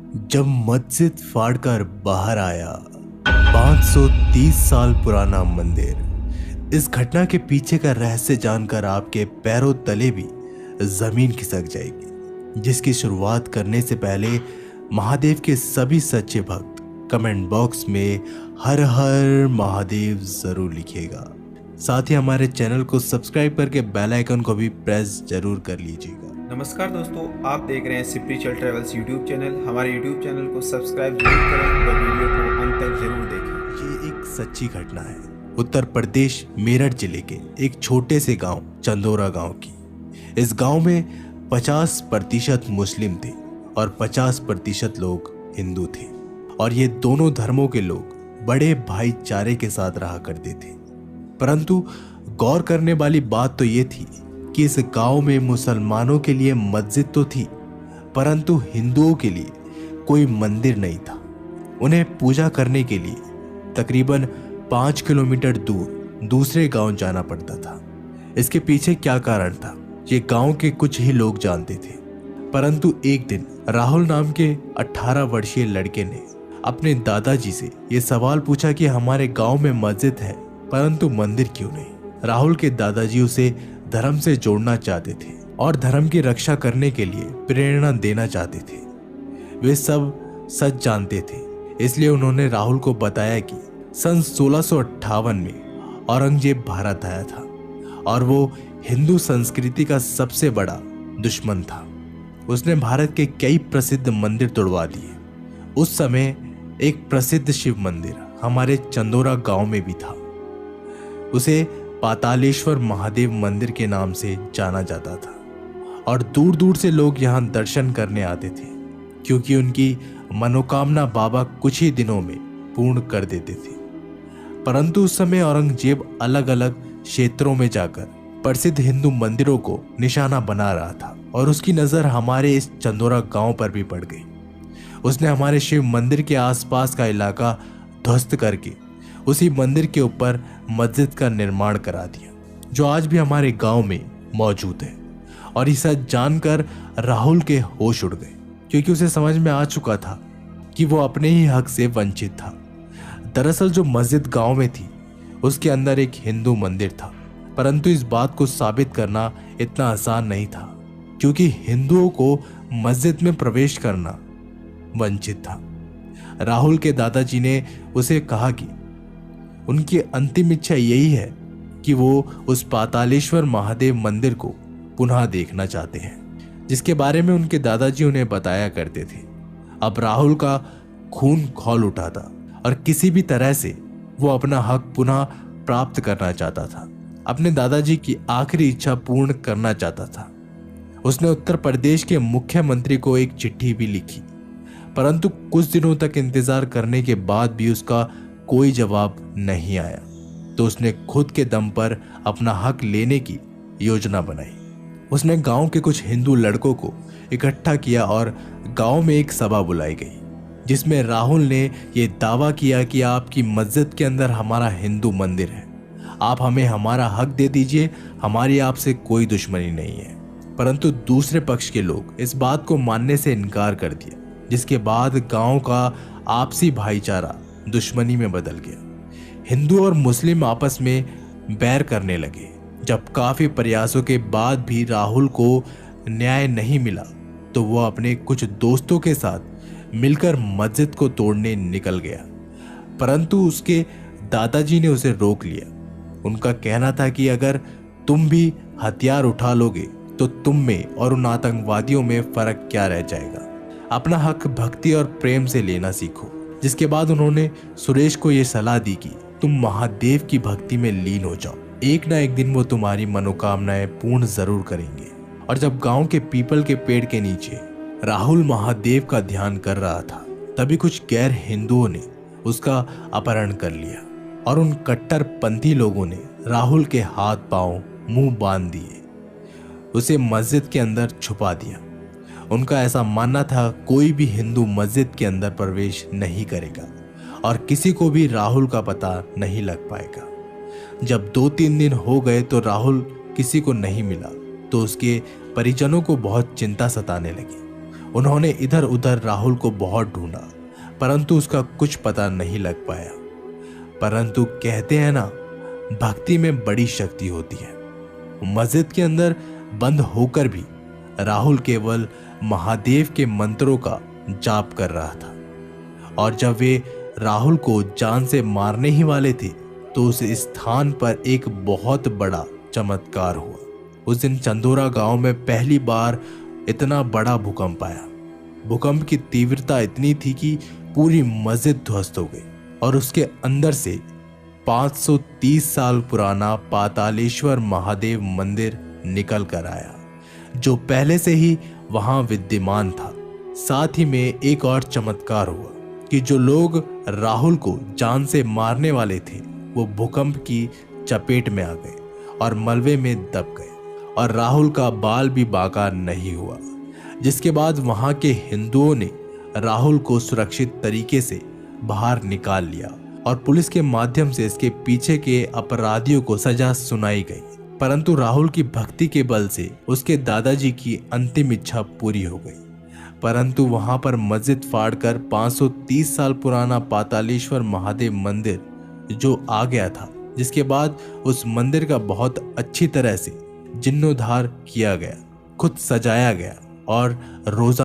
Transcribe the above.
जब मस्जिद फाड़कर बाहर आया 530 साल पुराना मंदिर। इस घटना के पीछे का रहस्य जानकर आपके पैरों तले भी जमीन खिसक जाएगी। जिसकी शुरुआत करने से पहले महादेव के सभी सच्चे भक्त कमेंट बॉक्स में हर हर महादेव जरूर लिखिएगा। साथ ही हमारे चैनल को सब्सक्राइब करके बेल आइकन को भी प्रेस जरूर कर लीजिएगा। नमस्कार दोस्तों, आप देख रहे हैं स्पिरिचुअल ट्रेवल्स यूट्यूब चैनल। हमारे यूट्यूब चैनल को सब्सक्राइब जरूर करें और वीडियो को अंत तक जरूर देखें। ये एक सच्ची घटना है उत्तर प्रदेश मेरठ जिले के एक छोटे से गांव चंदोरा गांव की। इस गांव में 50% मुस्लिम थे और 50% लोग हिंदू थे, और ये दोनों धर्मों के लोग बड़े भाईचारे के साथ रहा करते थे। परंतु गौर करने वाली बात तो ये थी कि इस गांव में मुसलमानों के लिए मस्जिद तो थी, परंतु हिंदुओं के लिए कोई मंदिर नहीं था। उन्हें पूजा करने के लिए तकरीबन 5 किलोमीटर दूर दूसरे गांव जाना पड़ता था। इसके पीछे क्या कारण था ये गांव के कुछ ही लोग जानते थे। परंतु एक दिन राहुल नाम के 18 वर्षीय लड़के ने अपने दादाजी से ये सवाल पूछा कि हमारे गांव में मस्जिद है परंतु मंदिर क्यों नहीं। राहुल के दादाजी उसे धर्म से जोड़ना चाहते थे और धर्म की रक्षा करने के लिए प्रेरणा देना चाहते थे। वे सब सच जानते थे, इसलिए उन्होंने राहुल को बताया कि सन 1658 में औरंगजेब भारत आया था और वो हिंदू संस्कृति का सबसे बड़ा दुश्मन था। उसने भारत के कई प्रसिद्ध मंदिर तोड़वा दिए। उस समय एक प्रसिद्ध शिव मंदिर हमारे चंदोरा गांव में भी था। उसे पातालेश्वर महादेव मंदिर के नाम से जाना जाता था और दूर दूर से लोग यहां दर्शन करने आते थे, क्योंकि उनकी मनोकामना बाबा कुछ ही दिनों में पूर्ण कर देते थे। परंतु उस समय औरंगजेब अलग अलग क्षेत्रों में जाकर प्रसिद्ध हिंदू मंदिरों को निशाना बना रहा था और उसकी नजर हमारे इस चंदोरा गांव पर भी पड़ गई। उसने हमारे शिव मंदिर के आसपास का इलाका ध्वस्त करके उसी मंदिर के ऊपर मस्जिद का निर्माण करा दिया, जो आज भी हमारे गांव में मौजूद है। और इसे जानकर राहुल के होश उड़ गए, क्योंकि उसे समझ में आ चुका था कि वो अपने ही हक से वंचित था। दरअसल जो मस्जिद गांव में थी उसके अंदर एक हिंदू मंदिर था, परंतु इस बात को साबित करना इतना आसान नहीं था, क्योंकि हिंदुओं को मस्जिद में प्रवेश करना वंचित था। राहुल के दादाजी ने उसे कहा कि उनकी अंतिम इच्छा यही है कि वो उस पातालेश्वर महादेव मंदिर को पुनः देखना चाहते हैं, जिसके बारे में उनके दादाजी उन्हें बताया करते थे। अब राहुल का खून खौल उठा था और किसी भी तरह से वो अपना हक पुनः प्राप्त करना चाहता था, अपने दादाजी की आखिरी इच्छा पूर्ण करना चाहता था। उसने उत्तर प्रदेश के मुख्यमंत्री को एक चिट्ठी भी लिखी, परंतु कुछ दिनों तक इंतजार करने के बाद भी उसका कोई जवाब नहीं आया। तो उसने खुद के दम पर अपना हक लेने की योजना बनाई। उसने गांव के कुछ हिंदू लड़कों को इकट्ठा किया और गांव में एक सभा बुलाई गई, जिसमें राहुल ने यह दावा किया कि आपकी मस्जिद के अंदर हमारा हिंदू मंदिर है, आप हमें हमारा हक दे दीजिए, हमारी आपसे कोई दुश्मनी नहीं है। परंतु दूसरे पक्ष के लोग इस बात को मानने से इनकार कर दिया, जिसके बाद गांव का आपसी भाईचारा दुश्मनी में बदल गया। हिंदू और मुस्लिम आपस में बैर करने लगे। जब काफी प्रयासों के बाद भी राहुल को न्याय नहीं मिला, तो वह अपने कुछ दोस्तों के साथ मिलकर मस्जिद को तोड़ने निकल गया। परंतु उसके दादाजी ने उसे रोक लिया। उनका कहना था कि अगर तुम भी हथियार उठा लोगे तो तुम में और उन आतंकवादियों में फर्क क्या रह जाएगा। अपना हक भक्ति और प्रेम से लेना सीखो। जिसके बाद उन्होंने सुरेश को यह सलाह दी कि तुम महादेव की भक्ति में लीन हो जाओ, एक ना एक दिन वो तुम्हारी मनोकामनाएं पूर्ण जरूर करेंगे। और जब गांव के पीपल के पेड़ के नीचे राहुल महादेव का ध्यान कर रहा था, तभी कुछ गैर हिंदुओं ने उसका अपहरण कर लिया और उन कट्टरपंथी लोगों ने राहुल के हाथ पांव मुंह बांध दिए, उसे मस्जिद के अंदर छुपा दिया। उनका ऐसा मानना था कोई भी हिंदू मस्जिद के अंदर प्रवेश नहीं करेगा और किसी को भी राहुल का पता नहीं लग पाएगा। जब 2-3 दिन हो गए तो राहुल किसी को नहीं मिला, तो उसके परिजनों को बहुत चिंता सताने लगी। उन्होंने इधर उधर राहुल को बहुत ढूंढा, परंतु उसका कुछ पता नहीं लग पाया। परंतु कहते हैं ना, भक्ति में बड़ी शक्ति होती है। मस्जिद के अंदर बंद होकर भी राहुल केवल महादेव के मंत्रों का जाप कर रहा था, और जब वे राहुल को जान से मारने ही वाले थे तो उस स्थान पर एक बहुत बड़ा चमत्कार हुआ। उस दिन चंदोरा गांव में पहली बार इतना बड़ा भूकंप आया। भूकंप की तीव्रता इतनी थी कि पूरी मस्जिद ध्वस्त हो गई और उसके अंदर से 530 साल पुराना पातालेश्वर महादेव मंदिर निकल कर आया, जो पहले से ही वहां विद्यमान था। साथ ही में एक और चमत्कार हुआ कि जो लोग राहुल को जान से मारने वाले थे वो भूकंप की चपेट में आ गए और मलबे में दब गए, और राहुल का बाल भी बाका नहीं हुआ। जिसके बाद वहां के हिंदुओं ने राहुल को सुरक्षित तरीके से बाहर निकाल लिया और पुलिस के माध्यम से इसके पीछे के अपराधियों को सजा सुनाई गई। परंतु राहुल की भक्ति के बल से उसके दादाजी की अंतिम इच्छा पूरी हो गई। परंतु वहां पर मस्जिद फाड़कर 530 साल पुराना पातालेश्वर महादेव मंदिर जो आ गया था, जिसके बाद उस मंदिर का बहुत अच्छी तरह से जीर्णोद्धार किया गया, खुद सजाया गया और रोजा